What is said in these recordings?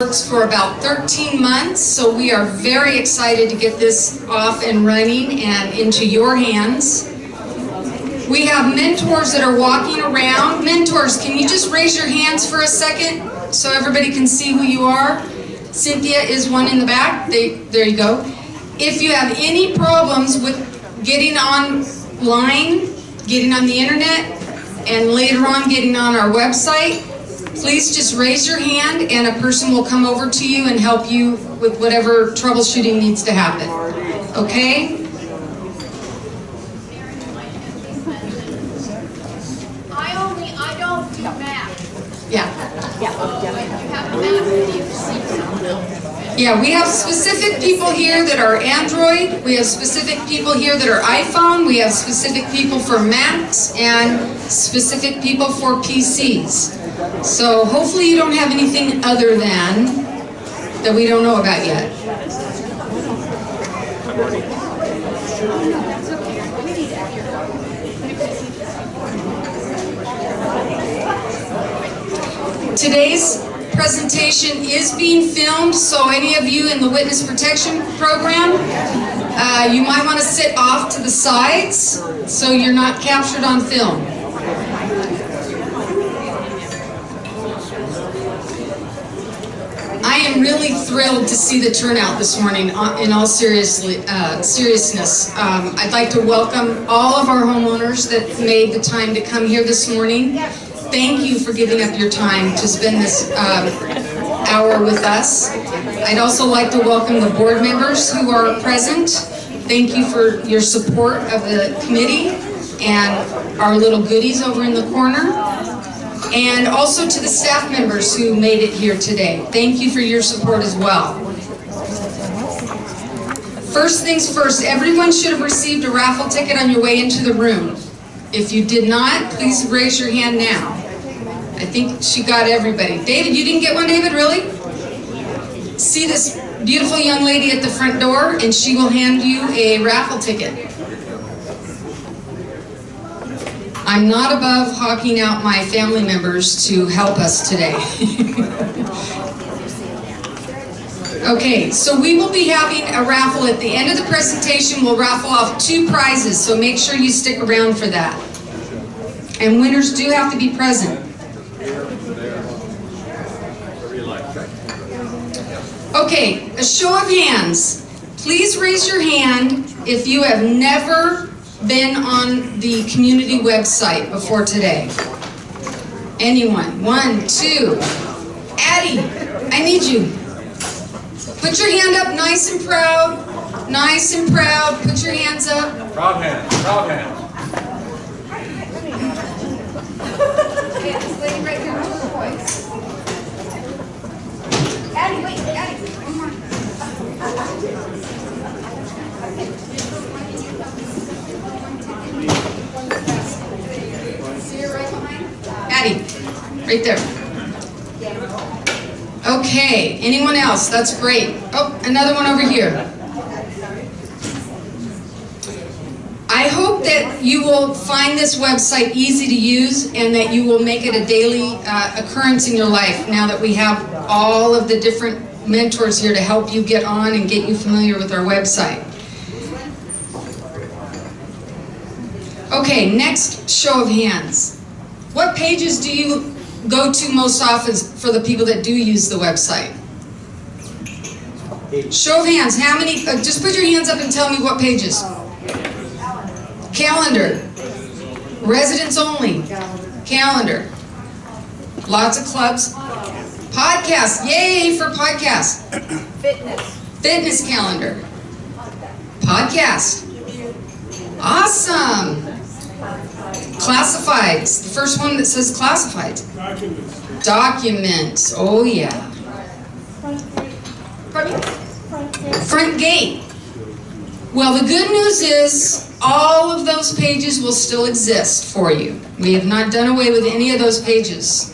Works for about 13 months, so we are very excited to get this off and running and into your hands. We have mentors that are walking around. Mentors, can you just raise your hands for a second so everybody can see who you are? Cynthia is one in the back. There you go. If you have any problems with getting online, getting on the internet, and later on getting on our website, please just raise your hand and a person will come over to you and help you with whatever troubleshooting needs to happen. Okay? I don't do math. Yeah. You have a math that you receive someone else. Yeah, we have specific people here that are Android, we have specific people here that are iPhone, we have specific people for Macs, and specific people for PCs. So hopefully you don't have anything other than that we don't know about yet. Today's presentation is being filmed, so any of you in the Witness Protection Program, you might want to sit off to the sides so you're not captured on film. I am really thrilled to see the turnout this morning, in all seriousness. I'd like to welcome all of our homeowners that made the time to come here this morning. Thank you for giving up your time to spend this hour with us. I'd also like to welcome the board members who are present. Thank you for your support of the committee and our little goodies over in the corner. And also to the staff members who made it here today. Thank you for your support as well. First things first, everyone should have received a raffle ticket on your way into the room. If you did not, please raise your hand now. I think she got everybody. David, you didn't get one, David, really? See this beautiful young lady at the front door, and she will hand you a raffle ticket. I'm not above hawking out my family members to help us today. Okay, so we will be having a raffle at the end of the presentation. We'll raffle off 2 prizes, so make sure you stick around for that. And winners do have to be present. Okay, a show of hands. Please raise your hand if you have never been on the community website before today. Anyone? 1, 2. Addie, I need you. Put your hand up nice and proud. Nice and proud. Put your hands up. Proud hands. Proud hands. Okay, this lady right here with the voice. Addie, wait, Addie, one more. See her right behind? Addie, right there. Okay, anyone else? That's great. Oh, another one over here. I hope that you will find this website easy to use and that you will make it a daily occurrence in your life now that we have all of the different mentors here to help you get on and get you familiar with our website. Okay, next show of hands. What pages do you go to most often for the people that do use the website? Show of hands, how many, just put your hands up and tell me what pages. Calendar, residents only, calendar, lots of clubs, podcast, yay for podcast. Fitness calendar, podcast, awesome. Classifieds, the first one that says classifieds. Documents, oh yeah. Front gate. Well, the good news is all of those pages will still exist for you. We have not done away with any of those pages.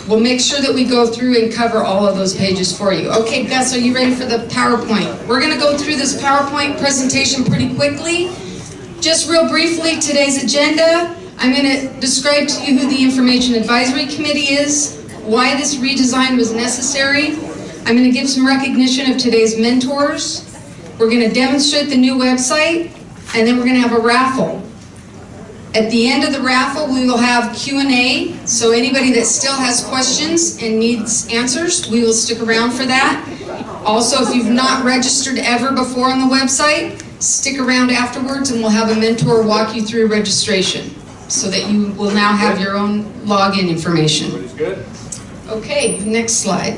We'll make sure that we go through and cover all of those pages for you. Okay, Gus, are you ready for the PowerPoint? We're going to go through this PowerPoint presentation pretty quickly. Just real briefly, today's agenda. I'm going to describe to you who the Information Advisory Committee is, why this redesign was necessary. I'm going to give some recognition of today's mentors. We're going to demonstrate the new website, and then we're going to have a raffle. At the end of the raffle, we will have Q&A, so anybody that still has questions and needs answers, we will stick around for that. Also, if you've not registered ever before on the website, stick around afterwards and we'll have a mentor walk you through registration so that you will now have your own login information. Good. Okay, next slide.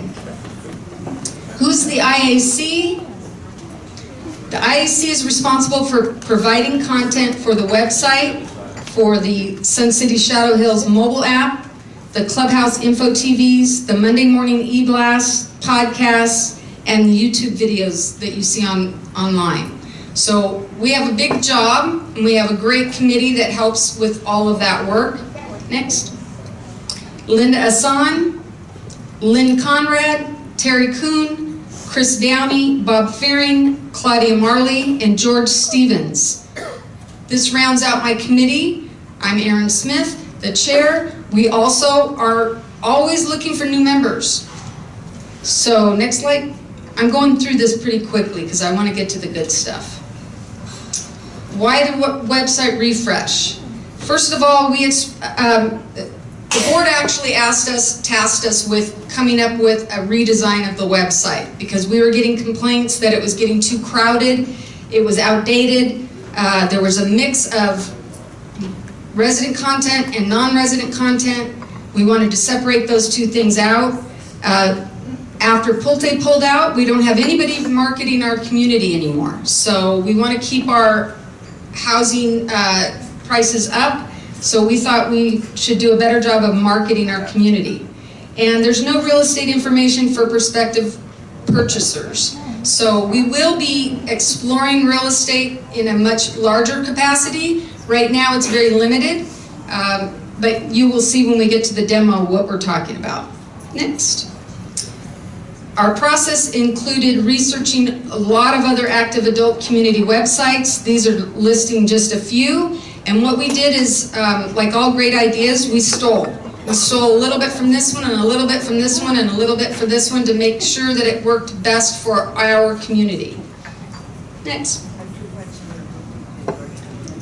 Who's the IAC? The IAC is responsible for providing content for the website, for the Sun City Shadow Hills mobile app, the Clubhouse Info TVs, the Monday Morning E-Blast, podcasts, and the YouTube videos that you see online. So we have a big job, and we have a great committee that helps with all of that work. Next. Linda Asan, Lynn Conrad, Terry Kuhn, Chris Downey, Bob Fearing, Claudia Marley, and George Stevens. This rounds out my committee. I'm Erin Smith, the chair. We also are always looking for new members. So next slide. I'm going through this pretty quickly because I want to get to the good stuff. Why the website refresh? First of all, the board actually tasked us with coming up with a redesign of the website because we were getting complaints that it was getting too crowded, it was outdated, there was a mix of resident content and non-resident content. We wanted to separate those two things out. After Pulte pulled out, we don't have anybody marketing our community anymore. So we want to keep our housing prices up. So we thought we should do a better job of marketing our community. And there's no real estate information for prospective purchasers. So we will be exploring real estate in a much larger capacity. Right now it's very limited, but you will see when we get to the demo what we're talking about. Next. Our process included researching a lot of other active adult community websites. These are listing just a few. And what we did is, like all great ideas, we stole. We stole a little bit from this one and a little bit from this one and a little bit from this one to make sure that it worked best for our community. Next.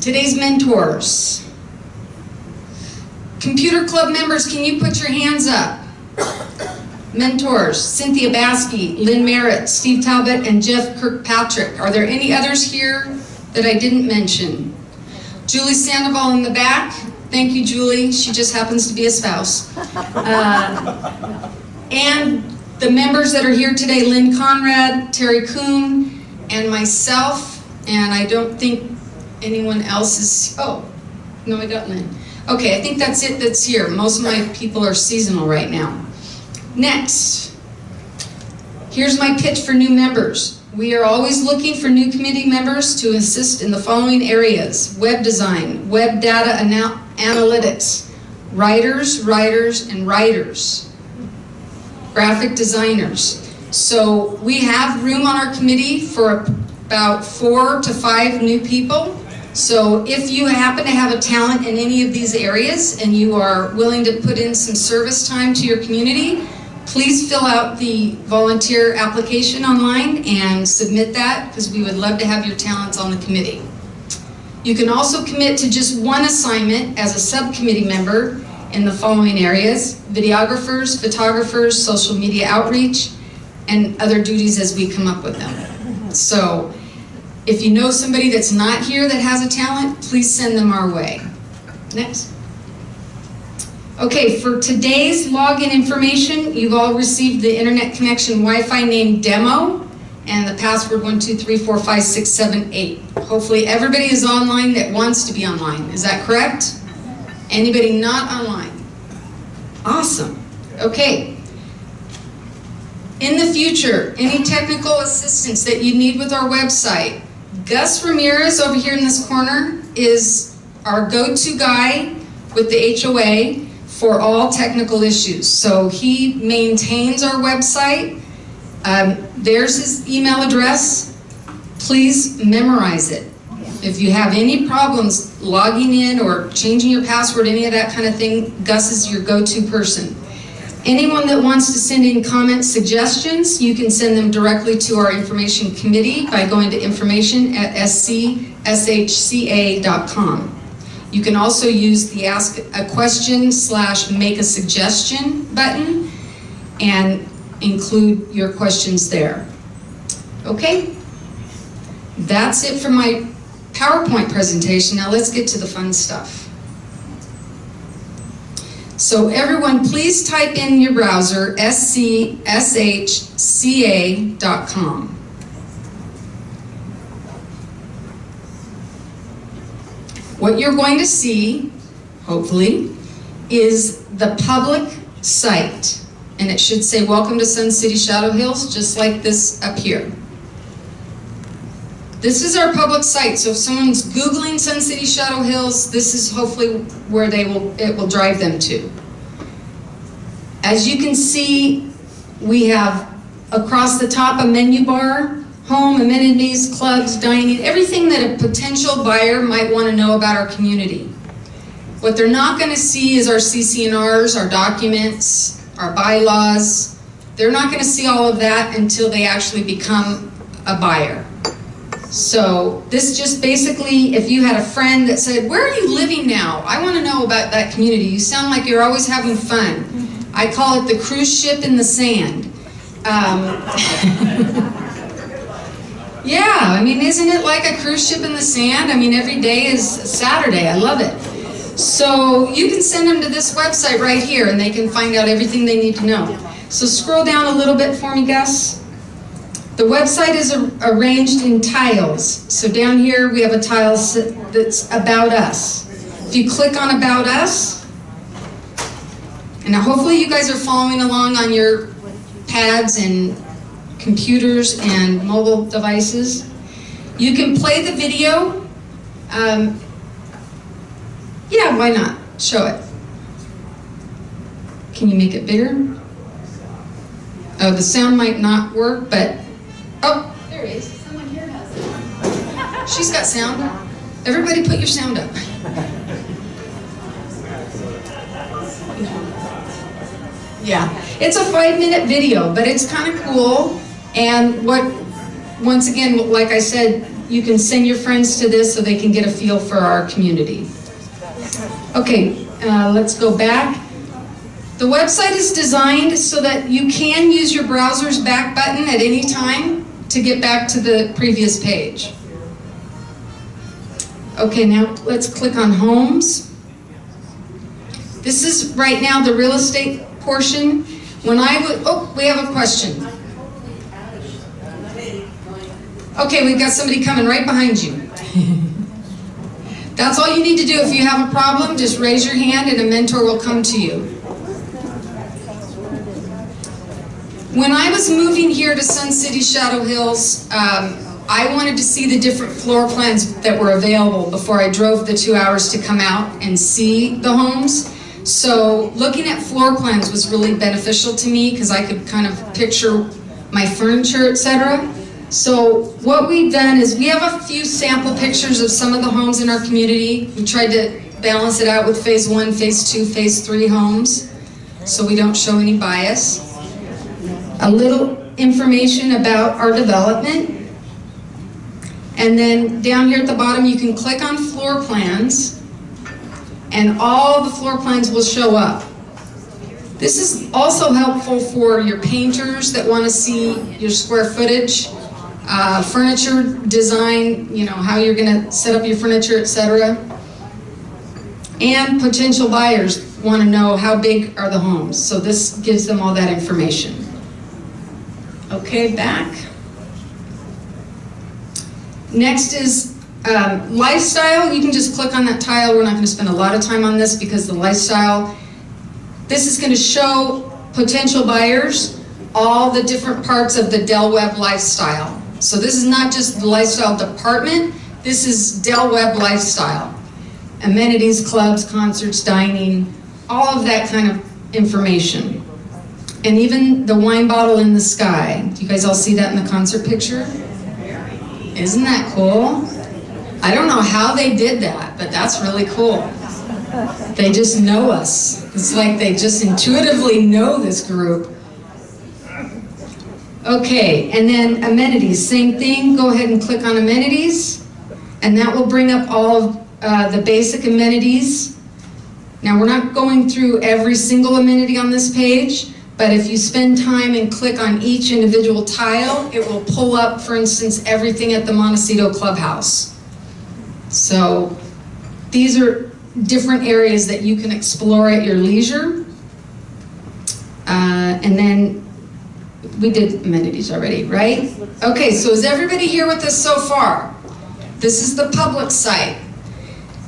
Today's mentors. Computer Club members, can you put your hands up? Mentors, Cynthia Baskey, Lynn Merritt, Steve Talbot, and Jeff Kirkpatrick. Are there any others here that I didn't mention? Julie Sandoval in the back. Thank you, Julie. She just happens to be a spouse. And the members that are here today, Lynn Conrad, Terry Kuhn, and myself. And I don't think anyone else is, oh, no, I got Lynn. Okay, I think that's it that's here. Most of my people are seasonal right now. Next, here's my pitch for new members. We are always looking for new committee members to assist in the following areas: web design, web data analytics, writers, and writers, graphic designers. So we have room on our committee for about 4 to 5 new people. So if you happen to have a talent in any of these areas and you are willing to put in some service time to your community, please fill out the volunteer application online and submit that, because we would love to have your talents on the committee. You can also commit to just one assignment as a subcommittee member in the following areas: videographers, photographers, social media outreach, and other duties as we come up with them. So if you know somebody that's not here that has a talent, please send them our way. Next. Okay, for today's login information, you've all received the internet connection Wi-Fi name demo and the password 1234567 Hopefully everybody is online that wants to be online. Is that correct? Anybody not online? Awesome. Okay. In the future, any technical assistance that you need with our website, Gus Ramirez over here in this corner is our go-to guy with the HOA for all technical issues. So he maintains our website. There's his email address. Please memorize it. If you have any problems logging in or changing your password, any of that kind of thing, Gus is your go-to person. Anyone that wants to send in comments, suggestions, you can send them directly to our information committee by going to information@scshca.com. You can also use the ask a question / make a suggestion button and include your questions there. Okay? That's it for my PowerPoint presentation. Now let's get to the fun stuff. So everyone, please type in your browser scshca.com. What you're going to see, hopefully, is the public site. And it should say, welcome to Sun City Shadow Hills, just like this up here. This is our public site, so if someone's Googling Sun City Shadow Hills, this is hopefully where it will drive them to. As you can see, we have across the top a menu bar, home, amenities, clubs, dining, everything that a potential buyer might want to know about our community. What they're not going to see is our CC&Rs, our documents, our bylaws. They're not going to see all of that until they actually become a buyer. So this just basically, if you had a friend that said, where are you living now? I want to know about that community. You sound like you're always having fun. I call it the cruise ship in the sand. Yeah, I mean, isn't it like a cruise ship in the sand? I mean, every day is Saturday. I love it. So you can send them to this website right here and they can find out everything they need to know. So scroll down a little bit for me, Gus. The website is arranged in tiles. So down here we have a tile that's About Us. If you click on About Us, and now hopefully you guys are following along on your pads and computers and mobile devices. You can play the video. Yeah, why not? Show it. Can you make it bigger? Oh, the sound might not work, but... Oh, there it is. Someone here has it. She's got sound. Everybody put your sound up. Yeah, it's a 5-minute video, but it's kind of cool. And once again, like I said, you can send your friends to this so they can get a feel for our community. Okay, let's go back. The website is designed so that you can use your browser's back button at any time to get back to the previous page. Okay, now let's click on Homes. This is right now the real estate portion. When I would, oh, we have a question. Okay, we've got somebody coming right behind you. That's all you need to do. If you have a problem, just raise your hand and a mentor will come to you. When I was moving here to Sun City Shadow Hills, I wanted to see the different floor plans that were available before I drove the 2 hours to come out and see the homes. So looking at floor plans was really beneficial to me because I could kind of picture my furniture, etc. So what we've done is we have a few sample pictures of some of the homes in our community. We tried to balance it out with phase 1, phase 2, phase 3 homes so we don't show any bias. A little information about our development. And then down here at the bottom you can click on floor plans and all the floor plans will show up. This is also helpful for your painters that want to see your square footage, furniture design, you know, how you're going to set up your furniture, etc. And potential buyers want to know how big are the homes. So this gives them all that information. Okay, back. Next is lifestyle. You can just click on that tile. We're not going to spend a lot of time on this because the lifestyle, this is going to show potential buyers all the different parts of the Del Webb lifestyle. So this is not just the lifestyle department, this is Del Webb lifestyle. Amenities, clubs, concerts, dining, all of that kind of information. And even the wine bottle in the sky. Do you guys all see that in the concert picture? Isn't that cool? I don't know how they did that, but that's really cool. They just know us. It's like they just intuitively know this group. Okay, and then amenities, same thing. Go ahead and click on amenities, and that will bring up all of the basic amenities. Now, we're not going through every single amenity on this page, but if you spend time and click on each individual tile, it will pull up, for instance, everything at the Montecito Clubhouse. So these are different areas that you can explore at your leisure. And then we did amenities already, right? Okay, so is everybody here with us so far? This is the public site.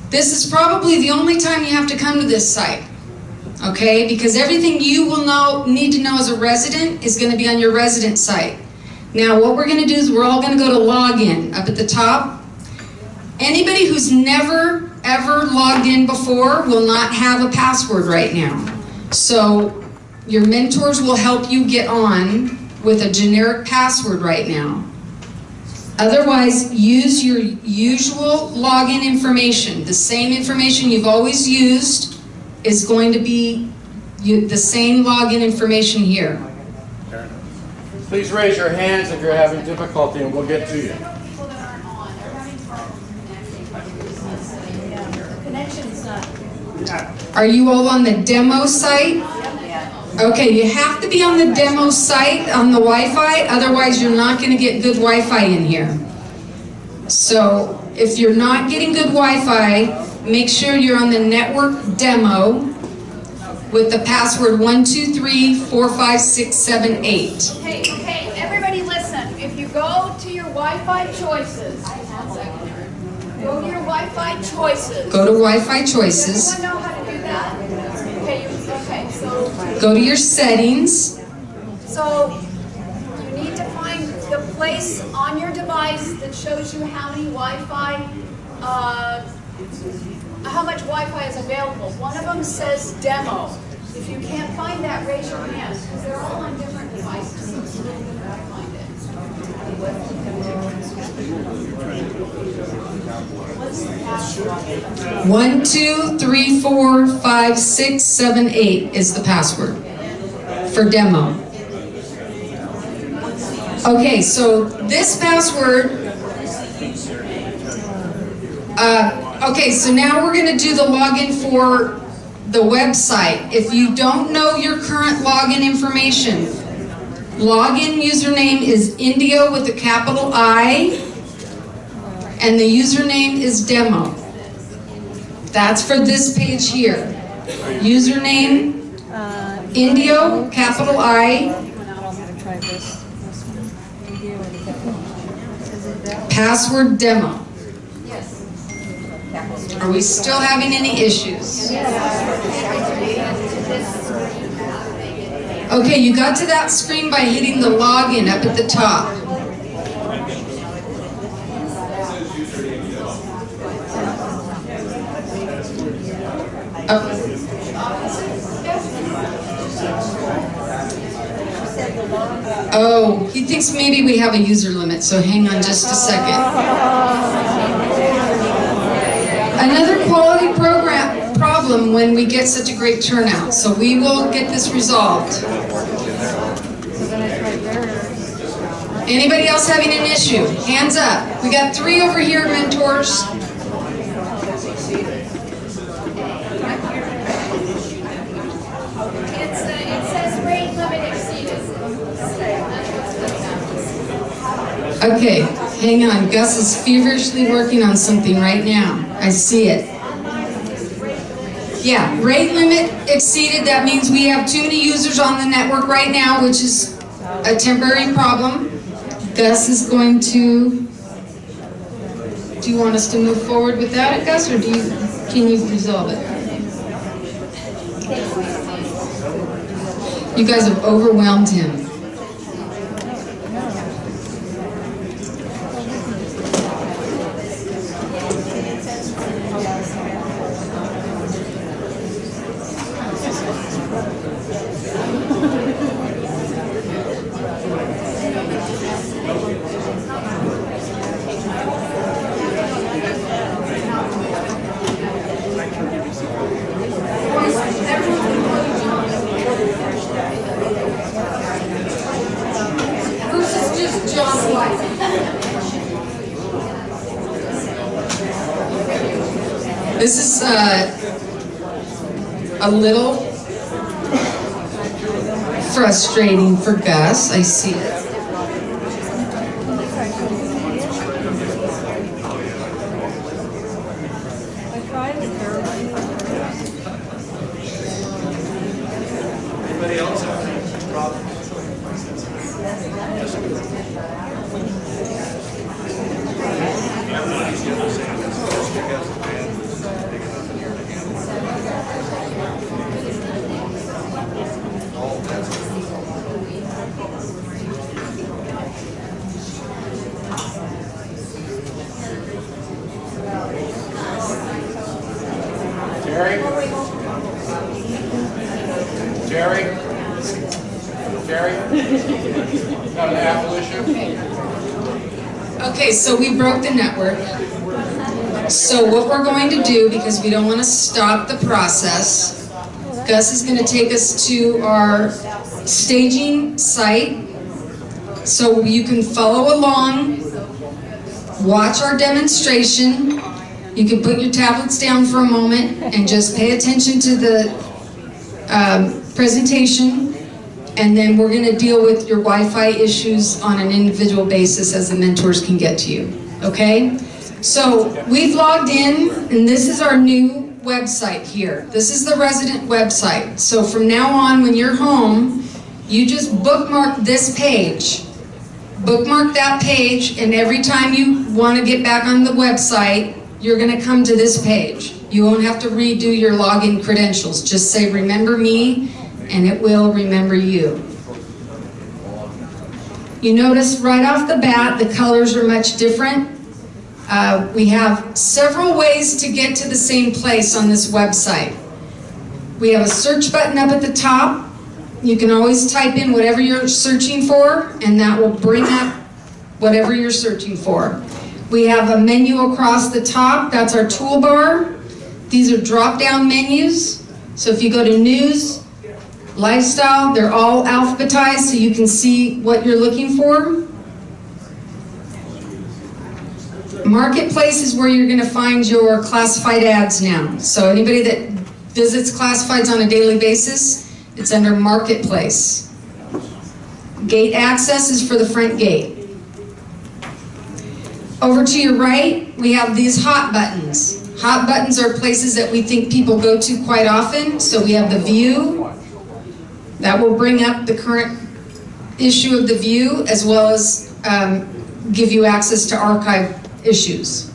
This is probably the only time you have to come to this site, okay? Because everything you will need to know as a resident is going to be on your resident site. Now, what we're going to do is we're all going to go to login up at the top. Anybody who's never ever logged in before will not have a password right now. So your mentors will help you get on with a generic password right now. Otherwise, use your usual login information. The same information you've always used is going to be the same login information here. Please raise your hands if you're having difficulty and we'll get to you. Are you all on the demo site? Okay, you have to be on the demo site on the Wi-Fi, otherwise you're not going to get good Wi-Fi in here. So if you're not getting good Wi-Fi, make sure you're on the network demo with the password 1234567 Okay, everybody listen. If you go to your Wi-Fi choices, go to your Wi-Fi choices. Go to Wi-Fi choices. Does everyone know how to do that? Okay, so go to your settings. So you need to find the place on your device that shows you how many Wi-Fi, how much Wi-Fi is available. One of them says demo. If you can't find that, raise your hand, because they're all on different devices, so it's really good to find it. What's the password? 1234567 is the password for demo. Okay, so this password, okay, so now we're going to do the login for the website. If you don't know your current login information, login username is Indio with a capital I, and the username is demo. That's for this page here. Username, Indio, capital I, password demo. Are we still having any issues? Okay, you got to that screen by hitting the login up at the top. Oh, he thinks maybe we have a user limit, so hang on just a second. Another quality problem when we get such a great turnout, so we will get this resolved. Anybody else having an issue? Hands up. We got 3 over here, mentors. It says rate limit exceeded. Okay, hang on. Gus is feverishly working on something right now. I see it. Yeah, rate limit exceeded. That means we have too many users on the network right now, which is a temporary problem. Gus is going to... Do you want us to move forward without it, Gus, or can you resolve it? You guys have overwhelmed him. This is a little frustrating for Gus. I see it. Anybody else have any problems? Jerry? Jerry? Jerry? Got an Apple issue? Okay, so we broke the network. So what we're going to do, because we don't want to stop the process, Gus is going to take us to our staging site so you can follow along, watch our demonstration. You can put your tablets down for a moment and just pay attention to the presentation, and then we're going to deal with your Wi-Fi issues on an individual basis as the mentors can get to you, okay? So we've logged in, and this is our new website here. This is the resident website. So from now on, when you're home, you just bookmark this page. Bookmark that page, and every time you want to get back on the website, you're going to come to this page. You won't have to redo your login credentials. Just say, remember me, and it will remember you. You notice right off the bat, the colors are much different. We have several ways to get to the same place on this website. We have a search button up at the top. You can always type in whatever you're searching for, and that will bring up whatever you're searching for. We have a menu across the top. That's our toolbar. These are drop-down menus. So if you go to news, lifestyle, they're all alphabetized so you can see what you're looking for. Marketplace is where you're going to find your classified ads now. So anybody that visits classifieds on a daily basis, it's under Marketplace. Gate access is for the front gate. Over to your right, we have these hot buttons. Hot buttons are places that we think people go to quite often. So we have the view. That will bring up the current issue of the view, as well as give you access to archive issues.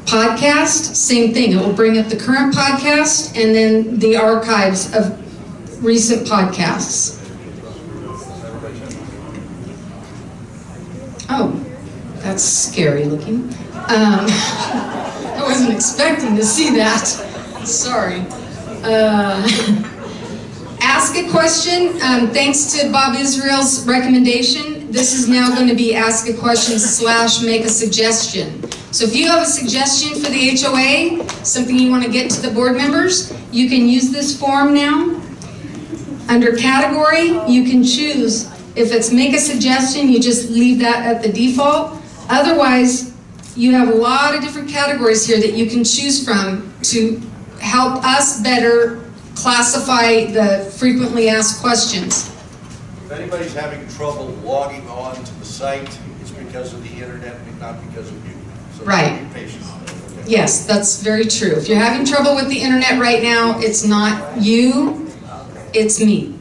Podcast, same thing. It will bring up the current podcast and then the archives of recent podcasts. Oh, that's scary looking. I wasn't expecting to see that. Sorry. Ask a question. Thanks to Bob Israel's recommendation, this is now going to be ask a question / make a suggestion. So if you have a suggestion for the HOA, something you want to get to the board members, you can use this form now. Under category, you can choose. If it's make a suggestion, you just leave that at the default. Otherwise, you have a lot of different categories here that you can choose from to help us better classify the frequently asked questions. If anybody's having trouble logging on to the site, it's because of the internet, not because of you. So Right. be patient. Okay. Yes, that's very true. If you're having trouble with the internet right now, it's not you, it's me.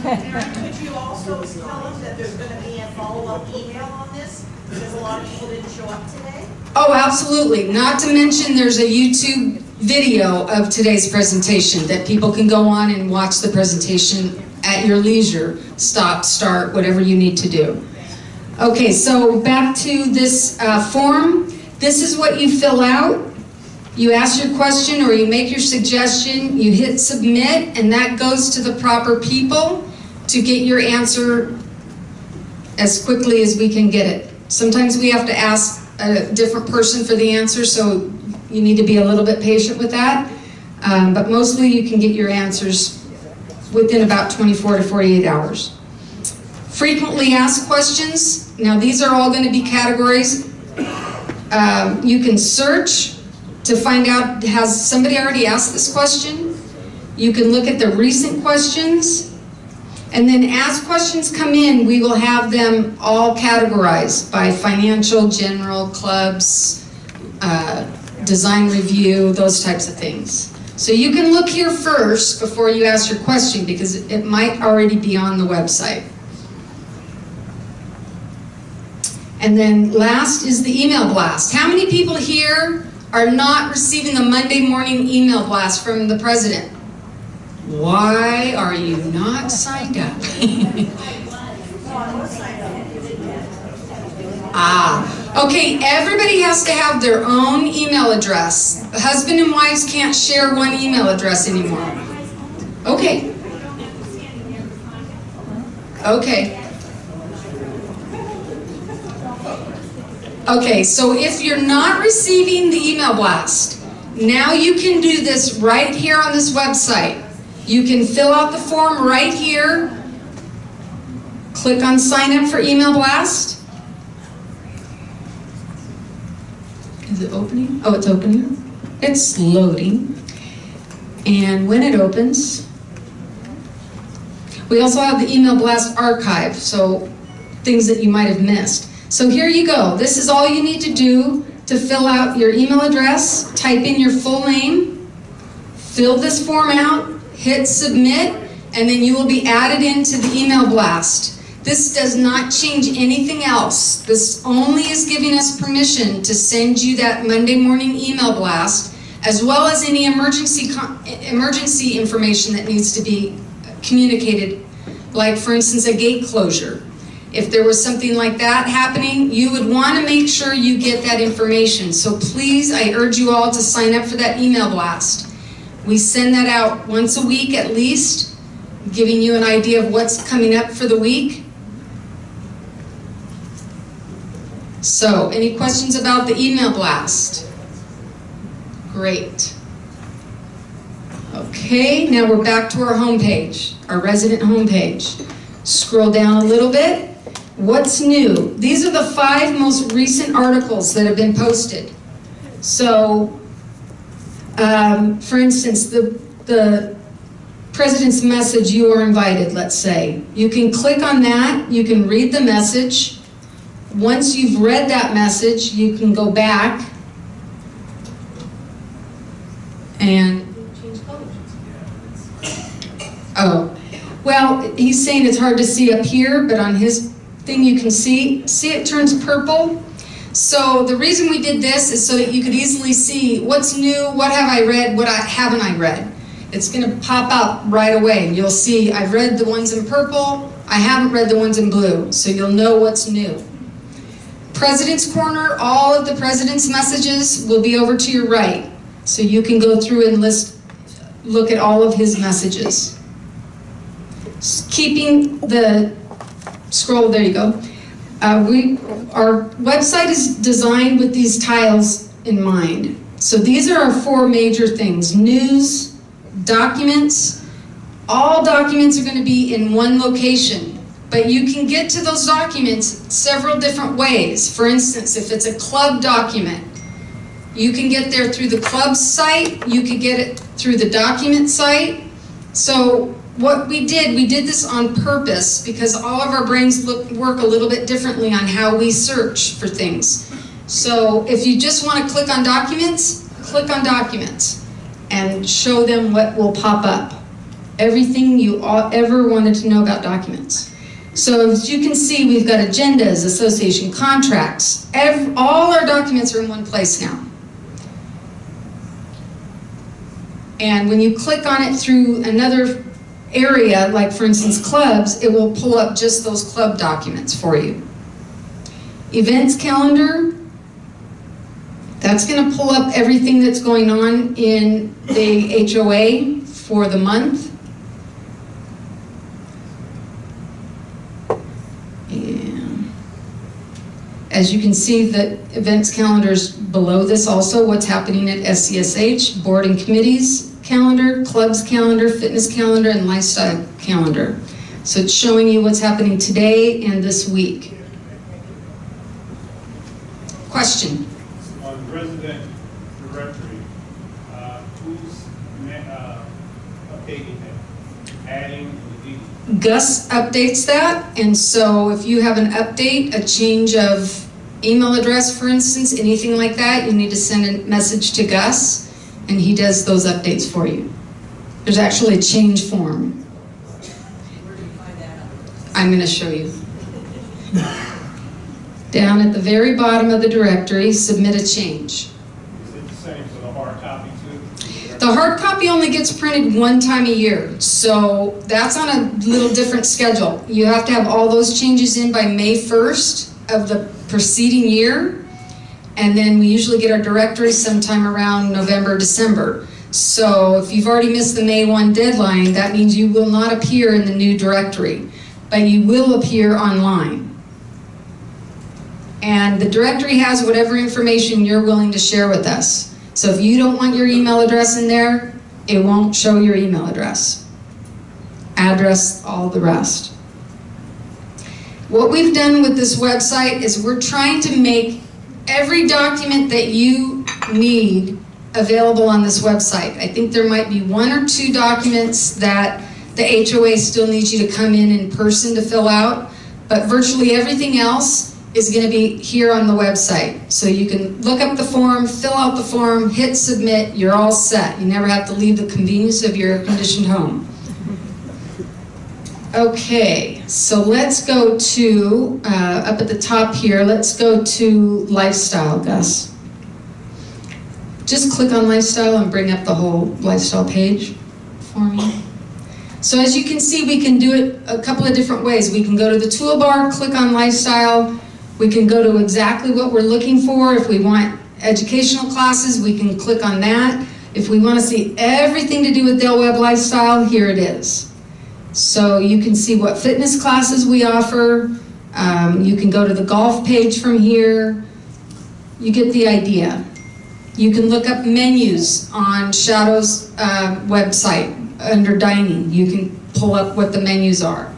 Could you also tell them that there's going to be a follow-up email on this? Because a lot of people didn't show up today. Oh, absolutely. Not to mention there's a YouTube video of today's presentation that people can go on and watch the presentation at your leisure. Stop, start, whatever you need to do. Okay, so back to this form. This is what you fill out. You ask your question or you make your suggestion, you hit submit, and that goes to the proper people to get your answer as quickly as we can get it. Sometimes we have to ask a different person for the answer, so you need to be a little bit patient with that. But mostly you can get your answers within about 24 to 48 hours. Frequently asked questions. Now these are all going to be categories. You can search to find out, has somebody already asked this question? You can look at the recent questions. And then as questions come in, we will have them all categorized by financial, general, clubs, design review, those types of things. So you can look here first before you ask your question because it might already be on the website. And then last is the email blast. How many people here are not receiving the Monday morning email blast from the president? Why are you not signed up? Okay, everybody has to have their own email address. Husband and wives can't share one email address anymore. Okay. Okay. Okay, so if you're not receiving the email blast, now you can do this right here on this website. You can fill out the form right here, click on sign up for email blast. Is it opening? Oh, it's opening. It's loading. And when it opens, we also have the email blast archive, so things that you might have missed. So here you go. This is all you need to do to fill out your email address, type in your full name, fill this form out, hit submit, and then you will be added into the email blast. This does not change anything else. This only is giving us permission to send you that Monday morning email blast, as well as any emergency information that needs to be communicated, like for instance a gate closure. If there was something like that happening, you would want to make sure you get that information. So please, I urge you all to sign up for that email blast. We send that out once a week at least, giving you an idea of what's coming up for the week. So, any questions about the email blast? Great. Okay, now we're back to our homepage, our resident homepage. Scroll down a little bit. What's new? These are the 5 most recent articles that have been posted. So, for instance, the President's message, you are invited, let's say. You can click on that, you can read the message. Once you've read that message, you can go back and, oh, well, he's saying it's hard to see up here, but on his thing you can see it turns purple. So the reason we did this is so that you could easily see what's new, what have I read, what haven't I read. It's going to pop up right away. You'll see I've read the ones in purple, I haven't read the ones in blue, so you'll know what's new. President's Corner, all of the President's messages will be over to your right. So you can go through and look at all of his messages. Keeping the scroll, there you go. Our website is designed with these tiles in mind. So these are our 4 major things: news, documents. All documents are going to be in one location. But you can get to those documents several different ways. For instance, if it's a club document, you can get there through the club site, you could get it through the document site. So what we did this on purpose because all of our brains work a little bit differently on how we search for things. So if you just want to click on documents and show them what will pop up. Everything you ever wanted to know about documents. So as you can see, we've got agendas, association contracts. All our documents are in one place now. And when you click on it through another area, like for instance clubs, it will pull up just those club documents for you. Events calendar, that's going to pull up everything that's going on in the HOA for the month. As you can see, the events calendars below this also, what's happening at SCSH, board and committees calendar, clubs calendar, fitness calendar, and lifestyle calendar. So it's showing you what's happening today and this week. Question? on resident directory, who's updating that, adding and deleting? Gus updates that, and so if you have an update, a change of email address, for instance, anything like that, you need to send a message to Gus, and he does those updates for you. There's actually a change form. Where do you find that out? I'm going to show you. Down at the very bottom of the directory, submit a change. Is it the same for the hard copy too? The hard copy only gets printed one time a year, so that's on a little different schedule. You have to have all those changes in by May 1st of the preceding year, and then we usually get our directory sometime around November, December. So if you've already missed the May 1 deadline, that means you will not appear in the new directory, but you will appear online. And the directory has whatever information you're willing to share with us. So if you don't want your email address in there, it won't show your email address. Address, all the rest. What we've done with this website is we're trying to make every document that you need available on this website. I think there might be 1 or 2 documents that the HOA still needs you to come in person to fill out, but virtually everything else is going to be here on the website. So you can look up the form, fill out the form, hit submit, you're all set. You never have to leave the convenience of your air-conditioned home. Okay, so let's go to, up at the top here, let's go to lifestyle, Gus. Just click on lifestyle and bring up the whole lifestyle page for me. So as you can see, we can do it a couple of different ways. We can go to the toolbar, click on lifestyle. We can go to exactly what we're looking for. If we want educational classes, we can click on that. If we want to see everything to do with Del Webb Lifestyle, here it is. So you can see what fitness classes we offer. You can go to the golf page from here. You get the idea. You can look up menus on Shadow's website under dining. You can pull up what the menus are.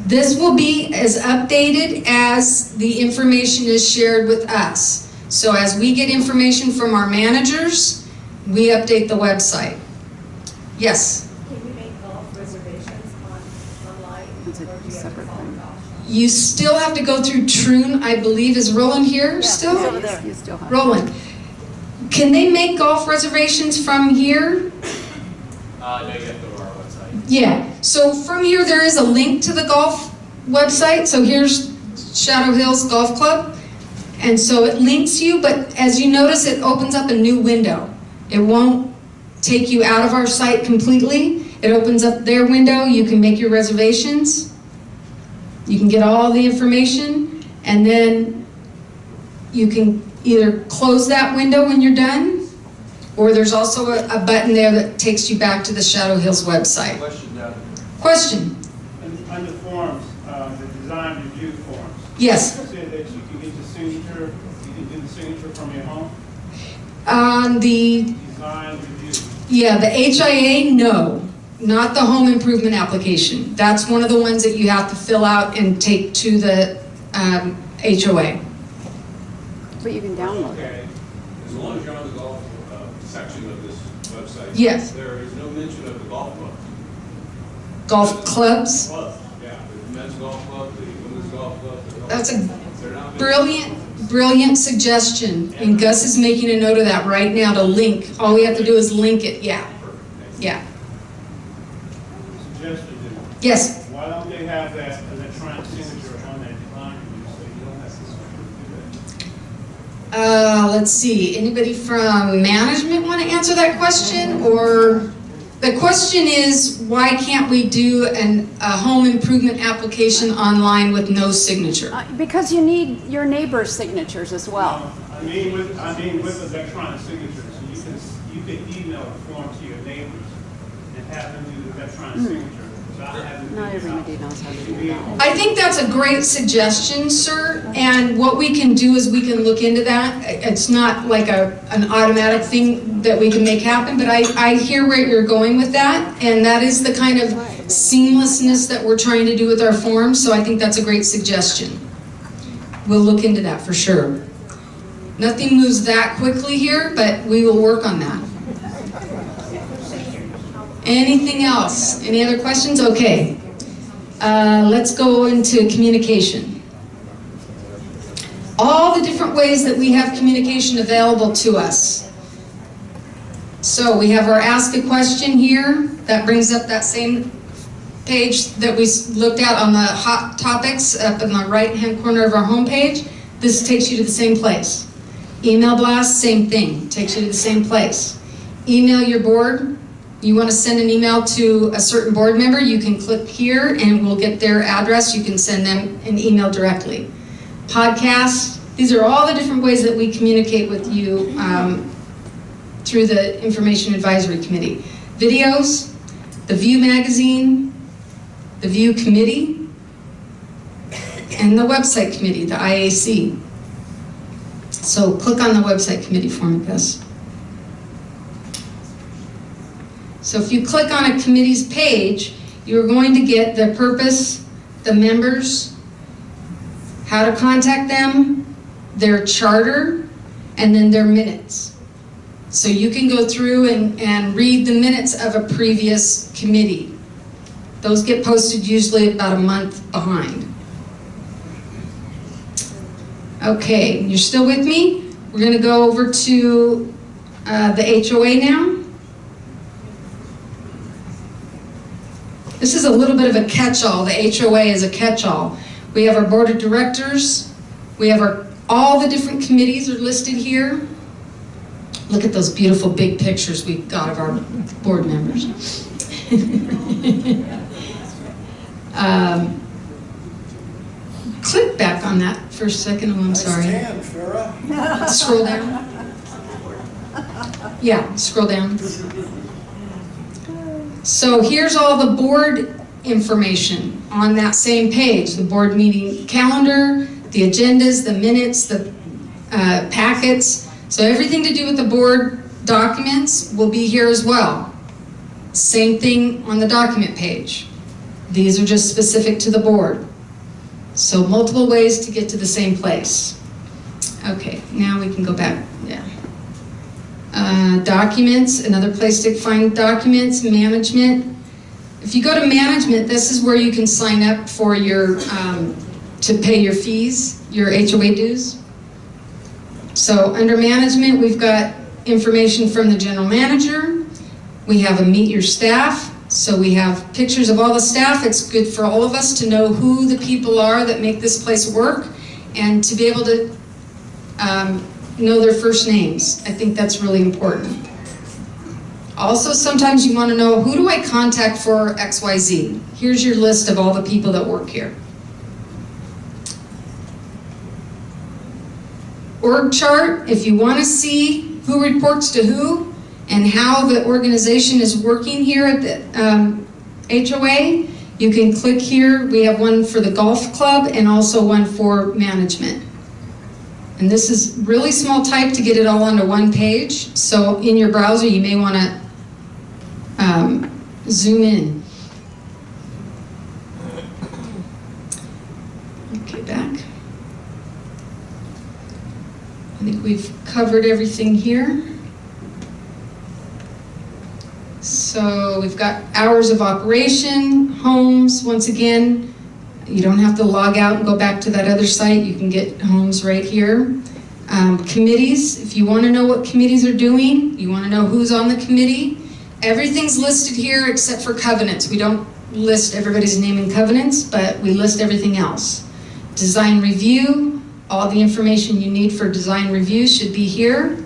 This will be as updated as the information is shared with us. So as we get information from our managers, we update the website. Yes? Can we make golf reservations online? It's a separate thing. You still have to go through Troon, I believe. Is Roland here still? He's over there. You still have. Roland, can they make golf reservations from here? No, you have to go to our website. Yeah, so from here there is a link to the golf website. So here's Shadow Hills Golf Club. And so it links you, but as you notice, it opens up a new window. It won't take you out of our site completely. It opens up their window. You can make your reservations. You can get all the information, and then you can either close that window when you're done, or there's also a button there that takes you back to the Shadow Hills website. Question down. Question? Under forms, the design review forms. Yes. You said that you can get the signature, you can do the signature from your home? On the, Design review. yeah, the HIA, no. Not the home improvement application. That's one of the ones that you have to fill out and take to the HOA. But you can download it. Okay, as long as you're on the golf section of this website. Yes. There is no mention of the golf club. Golf clubs. Club, yeah, the men's golf club, the women's golf club. the golf That's a club. They're not mentioned. brilliant suggestion. And Gus is making a note of that right now to link. All we have to do is link it, yeah. Perfect, thanks. Yeah. Suggestion then. Yes. Why don't they have that electronic signature on that design review so you don't have to do that? Let's see, anybody from management want to answer that question? Or the question is, why can't we do a home improvement application online with no signature? Because you need your neighbor's signatures as well. I mean with electronic signatures, so you can email the form to your neighbors and have them do the electronic signature. without having to Not do everybody it. knows how to do that. I think that's a great suggestion, sir, and what we can do is we can look into that. It's not like an automatic thing that we can make happen, but I hear where you're going with that, and that is the kind of seamlessness that we're trying to do with our forms, so I think that's a great suggestion. We'll look into that for sure. Nothing moves that quickly here, but we will work on that. Anything else? Any other questions? Okay. Let's go into communication. All the different ways that we have communication available to us. So we have our Ask a Question here. That brings up that same page that we looked at on the hot topics up in the right-hand corner of our homepage. This takes you to the same place. Email blast, same thing, takes you to the same place. Email your board. You want to send an email to a certain board member, you can click here and we'll get their address. You can send them an email directly. Podcasts, these are all the different ways that we communicate with you through the Information Advisory Committee. Videos, the View magazine, the View Committee, and the website committee, the IAC. So click on the website committee for me, Gus. So if you click on a committee's page, you're going to get the purpose, the members, how to contact them, their charter, and then their minutes. So you can go through and read the minutes of a previous committee. Those get posted usually about a month behind. Okay, you're still with me? We're going to go over to the HOA now. This is a little bit of a catch-all. The HOA is a catch-all. We have our board of directors. We have all the different committees are listed here. Look at those beautiful big pictures we've got of our board members. Click back on that for a second. Oh, I'm sorry. Scroll down. Yeah, scroll down. So here's all the board information on that same page. The board meeting calendar, the agendas, the minutes, the packets. So everything to do with the board documents will be here as well. Same thing on the document page. These are just specific to the board. So multiple ways to get to the same place. Okay, now we can go back. Yeah. Documents, another place to find documents, management. If you go to management, this is where you can sign up for your, to pay your fees, your HOA dues. So under management, we've got information from the general manager. We have a meet your staff. So we have pictures of all the staff. It's good for all of us to know who the people are that make this place work and to be able to know their first names. I think that's really important. Also, sometimes you want to know, who do I contact for XYZ? Here's your list of all the people that work here. Org chart, if you want to see who reports to who and how the organization is working here at the HOA, you can click here. We have one for the golf club and also one for management. And this is really small type to get it all onto one page. So in your browser, you may want to zoom in. Okay, back. I think we've covered everything here. So we've got hours of operation, homes, once again. You don't have to log out and go back to that other site. You can get homes right here. Committees, if you want to know what committees are doing, you want to know who's on the committee, everything's listed here except for covenants. We don't list everybody's name in covenants, but we list everything else. Design review, all the information you need for design review should be here.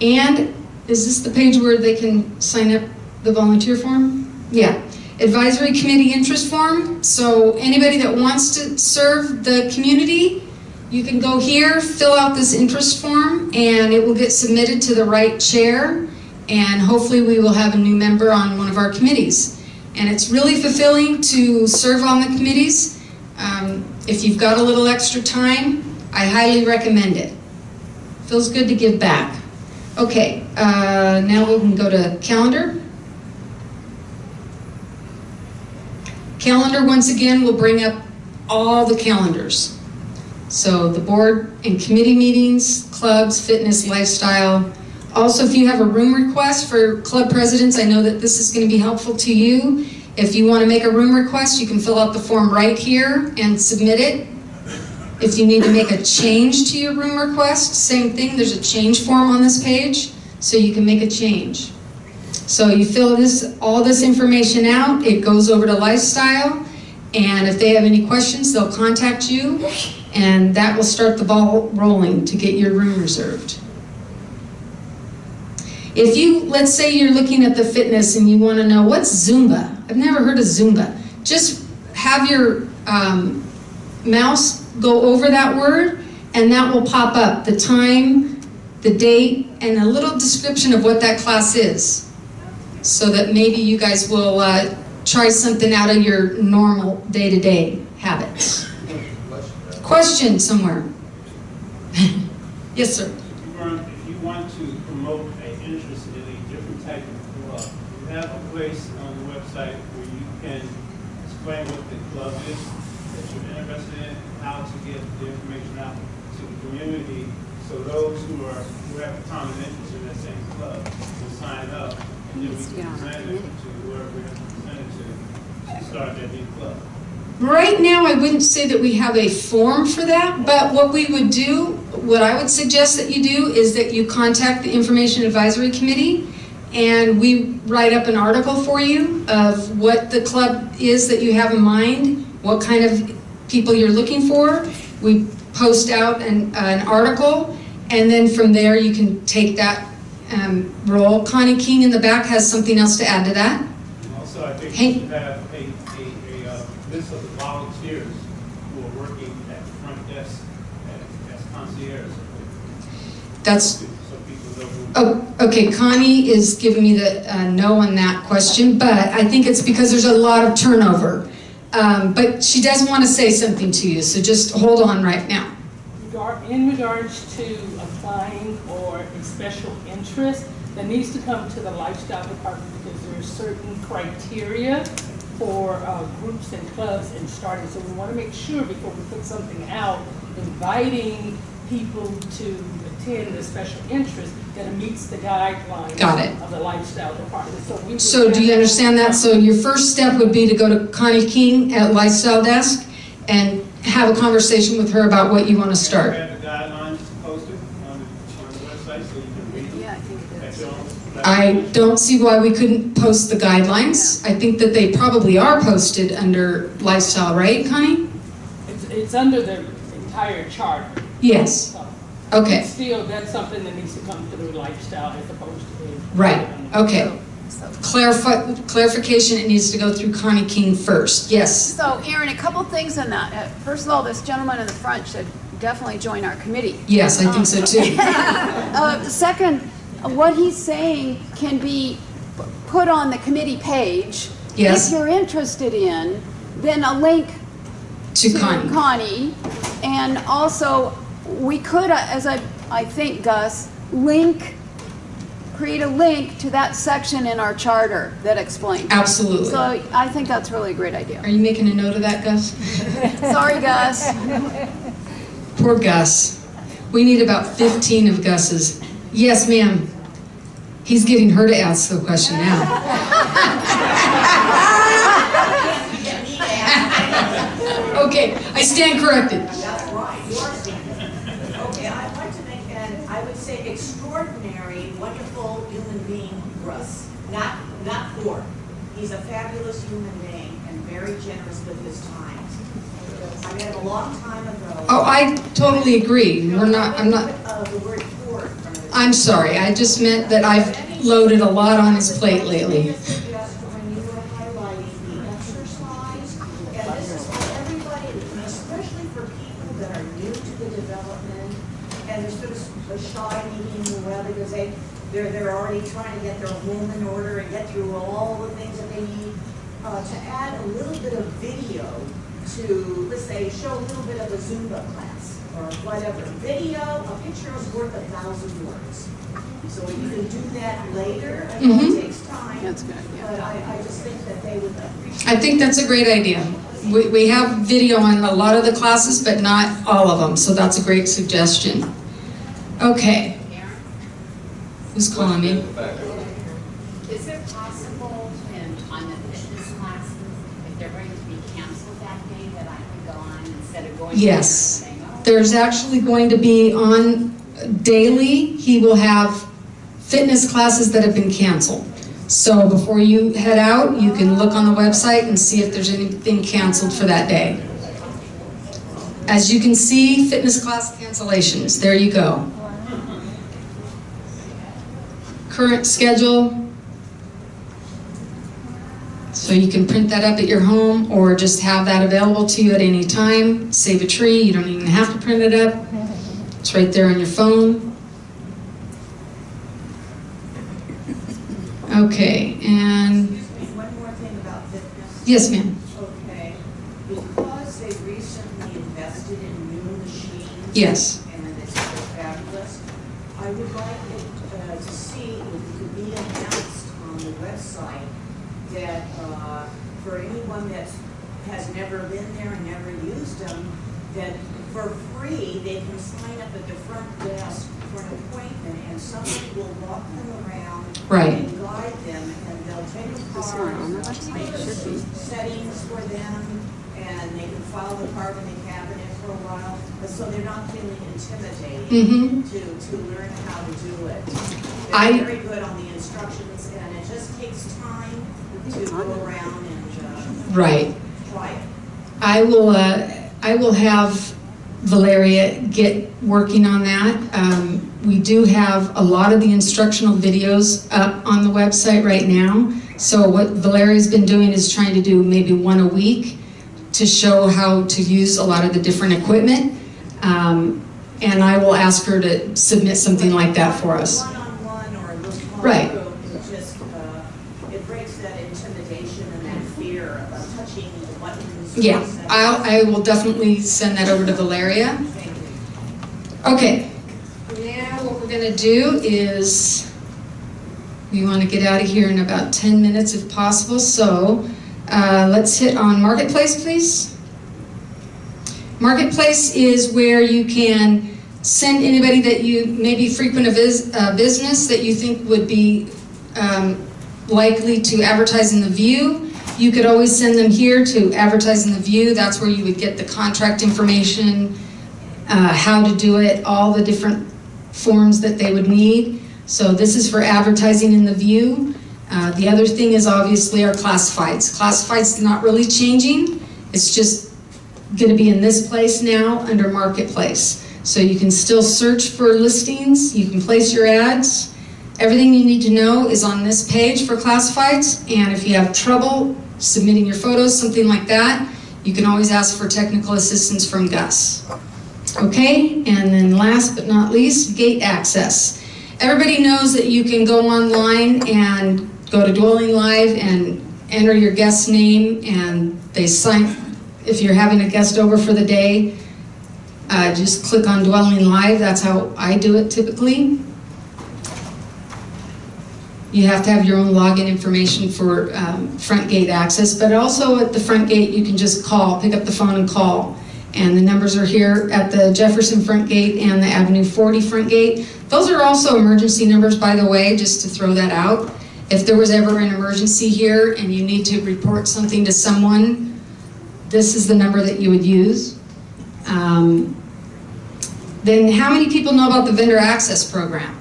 And is this the page where they can sign up the volunteer form? Yeah. Advisory committee interest form. So anybody that wants to serve the community, you can go here, fill out this interest form, and it will get submitted to the right chair, and hopefully we will have a new member on one of our committees. And it's really fulfilling to serve on the committees. If you've got a little extra time, I highly recommend it. Feels good to give back. Okay, now we can go to calendar. Calendar, once again, will bring up all the calendars. So the board and committee meetings, clubs, fitness, lifestyle. Also, if you have a room request for club presidents, I know that this is going to be helpful to you. If you want to make a room request, you can fill out the form right here and submit it. If you need to make a change to your room request, same thing, there's a change form on this page, so you can make a change. So you fill all this information out, it goes over to Lifestyle, and if they have any questions, they'll contact you, and that will start the ball rolling to get your room reserved. If you, let's say you're looking at the fitness and you want to know, what's Zumba? I've never heard of Zumba. Just have your mouse go over that word, and that will pop up the time, the date, and a little description of what that class is, so that maybe you guys will try something out of your normal day-to-day habits. Question somewhere? Yes, sir. If you want to promote an interest in a different type of club, you have a place on the website where you can explain what the club is that you're interested in, how to get the information out to the community, so those who have a common interest in that same club will sign up, and then we can present it to whoever we have to present it to start that new club. Right now, I wouldn't say that we have a form for that, but what we would do, what I would suggest that you do, is that you contact the Information Advisory Committee, and we write up an article for you of what the club is that you have in mind, what kind of people you're looking for. We post out an article, and then from there you can take that role. Connie King in the back has something else to add to that. Also, I think Hey. we should have a list of the volunteers who are working at the front desk as concierge. That's, So people know who. oh, okay, Connie is giving me the no on that question, but I think it's because there's a lot of turnover. But she does want to say something to you, so just hold on right now. In regards to applying for a special interest, that needs to come to the lifestyle department because there are certain criteria for groups and clubs and starting. So we want to make sure before we put something out, inviting people to attend the special interest, that it meets the guidelines of the lifestyle department. So do you understand that? So your first step would be to go to Connie King at Lifestyle Desk and have a conversation with her about what you want to start. Have the guidelines posted on the website so you can read them? Yeah, I think it is. I don't see why we couldn't post the guidelines. I think that they probably are posted under Lifestyle, right, Connie? It's under the entire charter. Yes. So, Okay. still, that's something that needs to come through lifestyle as opposed to being. Right. Okay. Clarification, it needs to go through Connie King first. Yes. So, Aaron, a couple things on that. First of all, this gentleman in the front should definitely join our committee. Yes, I think so too. Second, what he's saying can be put on the committee page. Yes. If you're interested in, then a link To Connie. And also, we could, as I think, Gus, create a link to that section in our charter that explains. Absolutely. So I think that's really a great idea. Are you making a note of that, Gus? Sorry, Gus. Poor Gus. We need about 15 of Gus's. Yes, ma'am. He's getting her to ask the question now. Okay, I stand corrected. That's right, yours. Okay, I'd like to make an, I would say, extraordinary, wonderful human being, Russ. Not poor. He's a fabulous human being and very generous with his time. I met him a long time ago. Oh, I totally agree. I'm not. The word poor in front of it. I'm sorry. I just meant that I've loaded a lot on his plate lately. When you were highlighting the exercise, and this is for everybody, especially for people that are new to the development, and they're sort of shy meeting well because they're already trying to get their home in order and get through all the things that they need. To add a little bit of video to, let's say, show a little bit of a Zumba class. or whatever. Video, a picture is worth 1,000 words. So you can do that later, I know it takes time. That's good, yeah. But I just think that they would appreciate. I think that's a great idea. We have video on a lot of the classes, but not all of them, so that's a great suggestion. Okay. Who's calling me? Is it possible on the fitness classes, if they're going to be canceled that day, that I can go on instead of going? Yes. there and saying, oh, There's actually going to be on daily, he will have fitness classes that have been canceled. So before you head out, you can look on the website and see if there's anything canceled for that day. As you can see, fitness class cancellations, there you go. Current schedule. So you can print that up at your home or just have that available to you at any time. Save a tree, you don't even have to print it up. It's right there on your phone. Okay, and Excuse me, one more thing about fitness. yes, ma'am. Okay, because they recently invested in new machines. Yes. And it's so fabulous. I would like it to see if it could be announced on the website that for anyone that has never been there and never used them, that for free, they can sign up at the front desk for an appointment and somebody will walk them around. Right. And guide them, and they'll take apart, make settings for them, and they can file the card in the cabinet for a while, but so they're not feeling intimidated to learn how to do it. They're very good on the instructions, and it just takes time to go around and Right. try it. I will have Valeria get working on that. We do have a lot of the instructional videos up on the website right now. So what Valeria's been doing is trying to do maybe one a week to show how to use a lot of the different equipment. And I will ask her to submit something like that for us. One-on-one or a little small Right. group, it just, it breaks that intimidation and that fear of touching the buttons. Yeah, I will definitely send that over to Valeria. Thank you. Okay, now what we're gonna do is, we wanna get out of here in about 10 minutes if possible, so let's hit on Marketplace, please. Marketplace is where you can send anybody that you maybe frequent a business that you think would be likely to advertise in the View. You could always send them here to advertise in the View. That's where you would get the contract information, how to do it, all the different forms that they would need. So this is for advertising in the View. The other thing is obviously our classifieds. Classifieds not really changing. It's just going to be in this place now under Marketplace. So you can still search for listings. You can place your ads. Everything you need to know is on this page for classifieds, and if you have trouble submitting your photos, something like that, you can always ask for technical assistance from Gus. Okay, and then last but not least, gate access. Everybody knows that you can go online and go to Dwelling Live and enter your guest name, and they sign, if you're having a guest over for the day, just click on Dwelling Live. That's how I do it typically. You have to have your own login information for front gate access, but also at the front gate you can just call, pick up the phone and call. And the numbers are here at the Jefferson front gate and the Avenue 40 front gate. Those are also emergency numbers, by the way, just to throw that out. If there was ever an emergency here and you need to report something to someone, this is the number that you would use. Then how many people know about the vendor access program?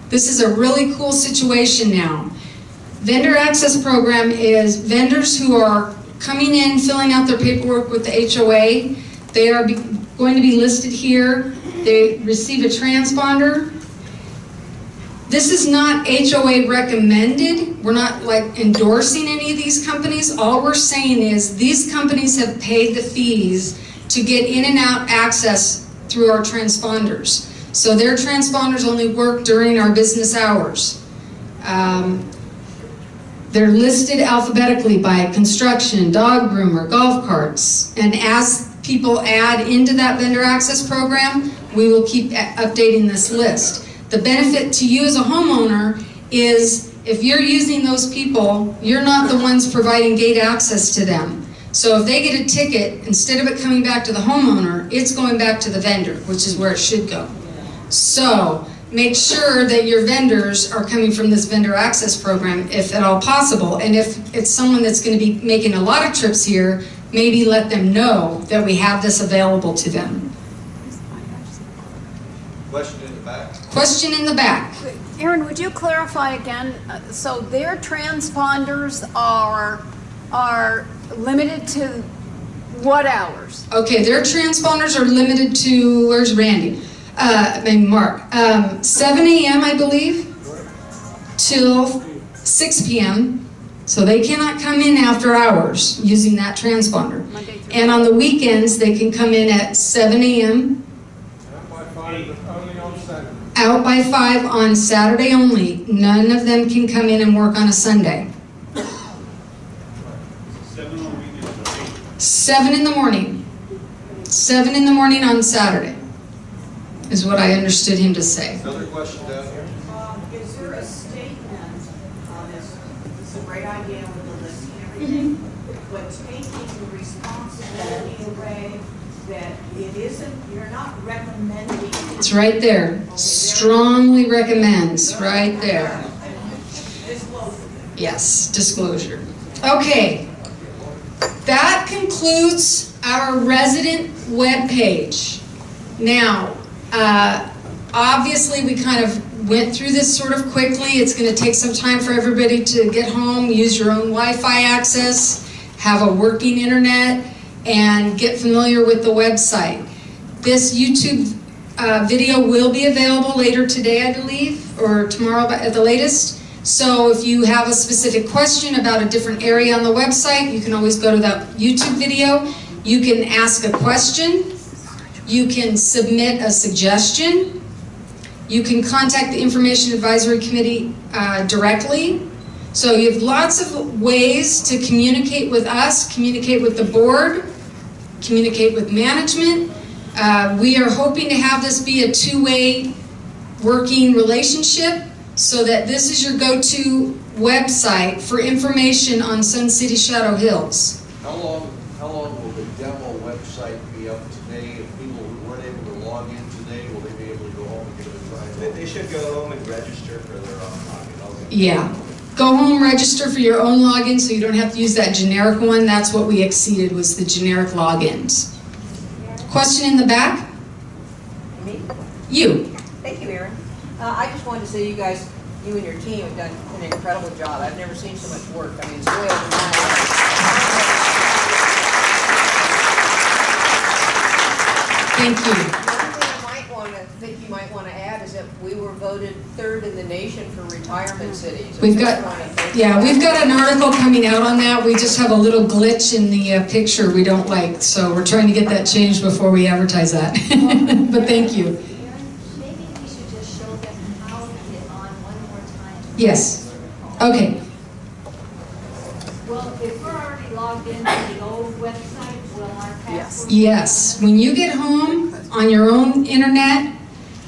This is a really cool situation now. Vendor access program is vendors who are coming in, filling out their paperwork with the HOA. They are going to be listed here. They receive a transponder. This is not HOA recommended. We're not like endorsing any of these companies. All we're saying is these companies have paid the fees to get in and out access through our transponders. So their transponders only work during our business hours. They're listed alphabetically by construction, dog groomer, golf carts, and as people add into that vendor access program, we will keep updating this list. The benefit to you as a homeowner is if you're using those people, you're not the ones providing gate access to them. So if they get a ticket, instead of it coming back to the homeowner, it's going back to the vendor, which is where it should go. So make sure that your vendors are coming from this vendor access program, if at all possible. And if it's someone that's going to be making a lot of trips here, maybe let them know that we have this available to them. Question in the back? Question in the back. Aaron, would you clarify again? So their transponders are limited to what hours? Okay, their transponders are limited to, where's Randy? Mark. 7 a.m. I believe, till 6 p.m. So they cannot come in after hours using that transponder. And on the weekends, they can come in at 7 a.m. Out by 5 on Saturday only. None of them can come in and work on a Sunday. 7 in the morning. 7 in the morning on Saturday is what I understood him to say. Another question down here? Is there a statement, this is a great idea with the list and everything, but taking the responsibility away that it isn't, you're not recommending. It's right there. Strongly recommends, right there. Disclosure. Yes, disclosure. Okay. That concludes our resident webpage. Now, obviously we kind of went through this sort of quickly. It's going to take some time for everybody to get home, use your own Wi-Fi access, have a working internet, and get familiar with the website. This YouTube video will be available later today, I believe, or tomorrow at the latest. So if you have a specific question about a different area on the website, you can always go to that YouTube video. You can ask a question. You can submit a suggestion. You can contact the Information Advisory Committee directly. So you have lots of ways to communicate with us, communicate with the board, communicate with management. We are hoping to have this be a two-way working relationship, so that this is your go-to website for information on Sun City Shadow Hills. How long will the demo website be up today? If people who weren't able to log in today, will they be able to go home and give it a try? They should go home and register for their own login. Yeah. Go home, register for your own login so you don't have to use that generic one. That's what we exceeded, was the generic logins. Question in the back? Me? You. Thank you, Aaron. I just wanted to say you guys, you and your team have done an incredible job. I've never seen so much work. I mean, it's way over my head. Thank you. One thing you might want to add is that we were voted 3rd in the nation for retirement cities. We've got an article coming out on that. We just have a little glitch in the picture we don't like, so we're trying to get that changed before we advertise that. But thank you. Maybe we should just show them how to get on one more time. Yes. Okay. Well, if we're already logged into the old website, will our password? Yes. When you get home on your own internet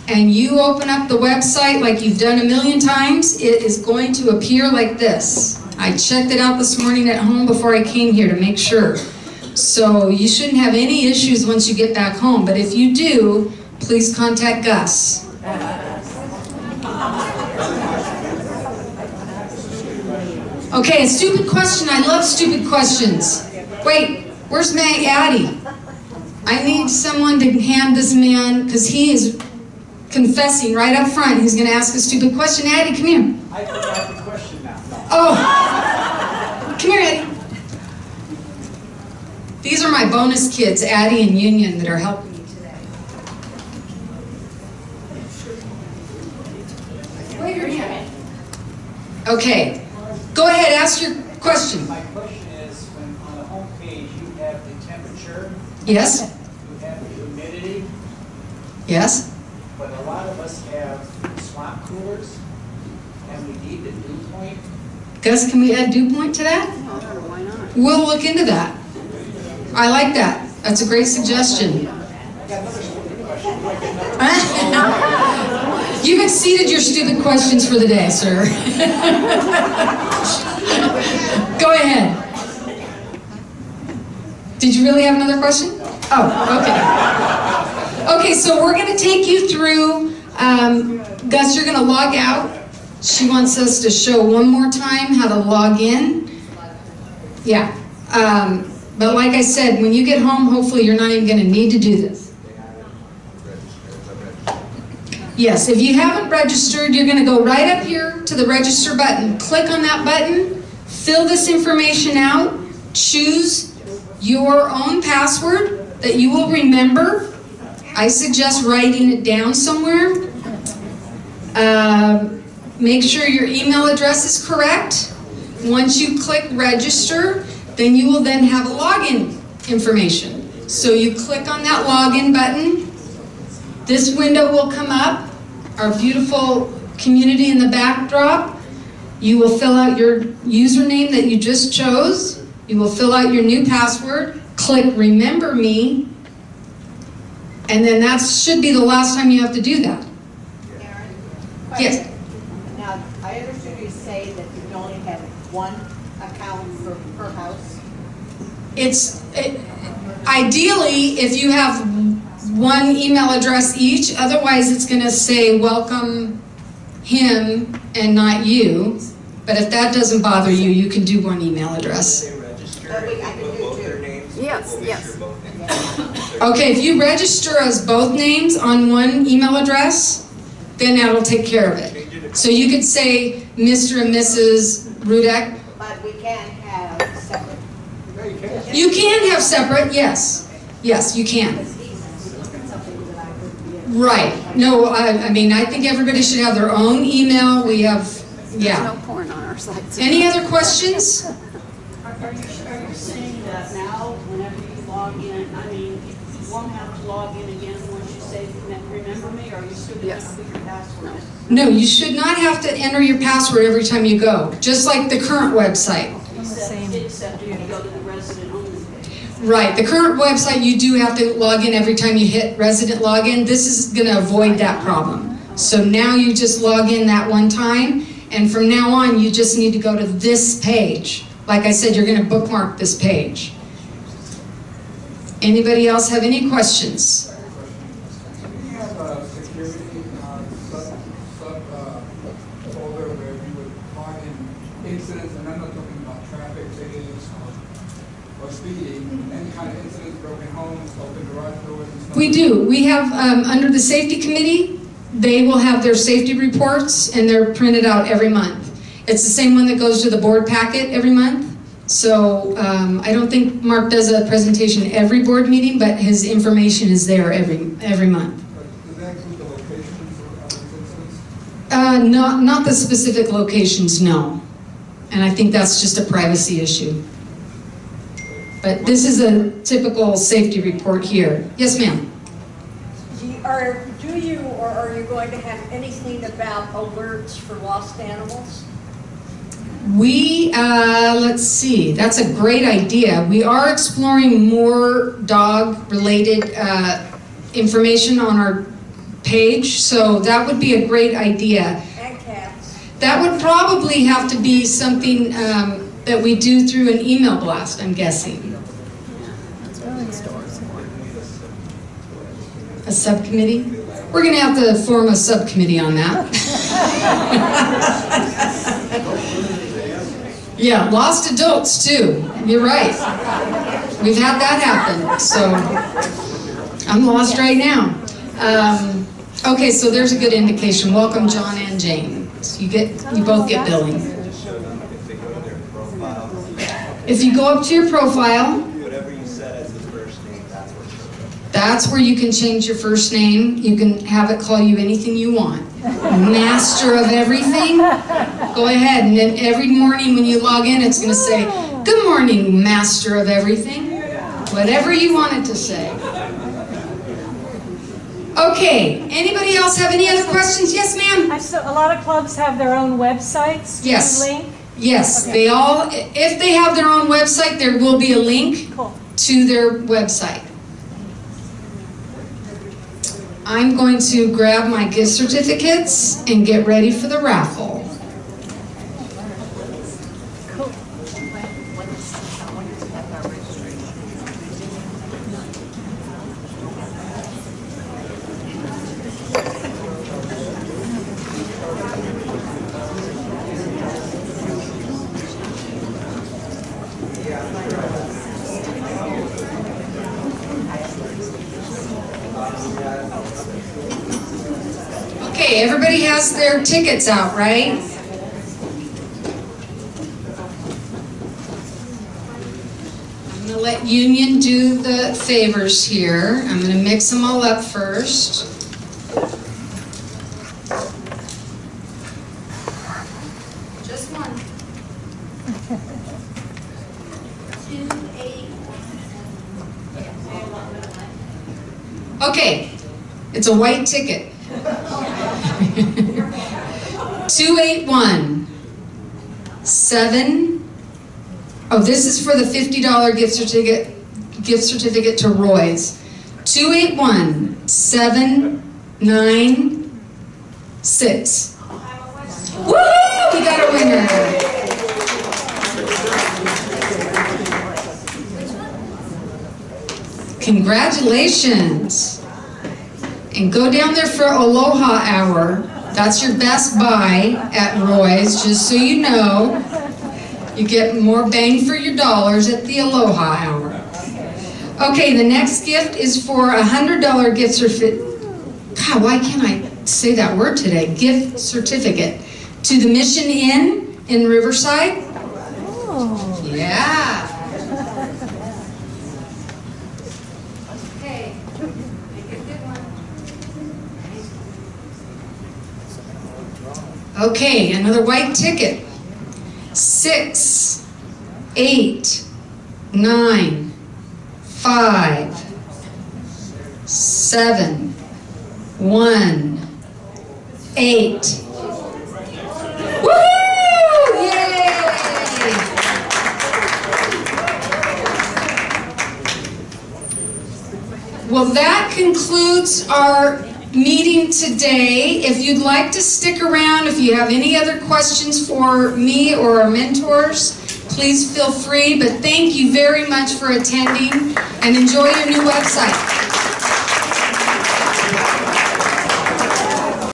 and you open up the website like you've done a million times, it is going to appear like this. I checked it out this morning at home before I came here to make sure. So you shouldn't have any issues once you get back home. But if you do, please contact Gus. Okay, a stupid question. I love stupid questions. Wait, where's Addie? I need someone to hand this man, because he is confessing right up front. He's going to ask a stupid question. Addie, come here. I forgot the question now. Oh, come here, Addie. These are my bonus kids, Addie and Union, that are helping me today. Wait your hand. Okay, go ahead, ask your question. My question is, when on the home page you have the temperature. Yes. You have the humidity. Yes. But a lot of us have swamp coolers, and we need the dew point. Gus, can we add dew point to that? Why not? We'll look into that. I like that. That's a great suggestion. You've exceeded your stupid questions for the day, sir. Go ahead. Did you really have another question? Oh, okay. Okay, so we're going to take you through, Gus, you're going to log out. She wants us to show one more time how to log in. Yeah. But like I said, when you get home, hopefully you're not even going to need to do this. Yes, if you haven't registered, you're going to go right up here to the register button. Click on that button, fill this information out, choose your own password that you will remember. I suggest writing it down somewhere. Make sure your email address is correct. Once you click register, then you will then have login information. So you click on that login button. This window will come up, our beautiful community in the backdrop. You will fill out your username that you just chose. You will fill out your new password, click Remember Me, and then that should be the last time you have to do that. Karen? Yes. Now, I understood you say that you can only have one account per house. Ideally, if you have one email address each, otherwise it's going to say welcome him and not you. But if that doesn't bother you, you can do one email address. Yes, yes. Okay, if you register as both names on one email address, then that'll take care of it. So you could say Mr. and Mrs. Rudek. But we can't have separate. You can have separate, yes. Yes, you can. Right. No, I mean, I think everybody should have their own email. We have, yeah. There's no porn on our site. Any other questions? Are you saying that now, whenever you log in, I mean, you won't have to log in again once you say, remember me, or are you still going to have to put your password? No, you should not have to enter your password every time you go, just like the current website. Except you go to the resident only page. Right, the current website, you do have to log in every time you hit resident login. This is going to avoid that problem. So now you just log in that one time, and from now on, you just need to go to this page. Like I said, you're going to bookmark this page. Anybody else have any questions? We have a security folder where we would log in incidents, and I'm not talking about traffic tickets or speeding, any kind of incidents, broken homes, open garage doors and stuff. We do. We have, under the safety committee, they will have their safety reports, and they're printed out every month. It's the same one that goes to the board packet every month. So I don't think Mark does a presentation every board meeting, but his information is there every month. Does that include the locations of these incidents? Not the specific locations, no. And I think that's just a privacy issue. But this is a typical safety report here. Yes, ma'am. Do you or are you going to have anything about alerts for lost animals? We, let's see, that's a great idea. We are exploring more dog-related information on our page, so that would be a great idea. And cats. That would probably have to be something that we do through an email blast, I'm guessing. A subcommittee? We're going to have to form a subcommittee on that. Yeah, lost adults too. You're right. We've had that happen, so I'm lost right now. Okay, so there's a good indication. Welcome, John and Jane. So you both get billing. If you go up to your profile, whatever you set as the first name, that's where you can change your first name. You can have it call you anything you want. Master of everything. Go ahead, and then every morning when you log in, it's going to say, "Good morning, Master of everything." Whatever you want it to say. Okay, anybody else have any other questions? Yes, ma'am? A lot of clubs have their own websites. Yes. Link? Yes, Okay. they all, if they have their own website, there will be a link to their website. I'm going to grab my gift certificates and get ready for the raffle. Okay, everybody has their tickets out, right? I'm going to let Union do the favors here. I'm going to mix them all up first. Just one. 2, 8. Okay, it's a white ticket. 281 7. Oh, this is for the $50 gift certificate to Roy's. 281 796. Woo! We got a winner. Congratulations. And go down there for Aloha Hour. That's your best buy at Roy's, just so you know. You get more bang for your dollars at the Aloha Hour. Okay, the next gift is for a $100 gift certificate. God, why can't I say that word today? Gift certificate to the Mission Inn in Riverside. Oh. Yeah. Okay. Make it a good one. Okay, another white ticket. 6, 8, 9, 5, 7, 1, 8. Woohoo! Yay! Well, that concludes our meeting today. If you'd like to stick around, if you have any other questions for me or our mentors, please feel free. But thank you very much for attending and enjoy your new website.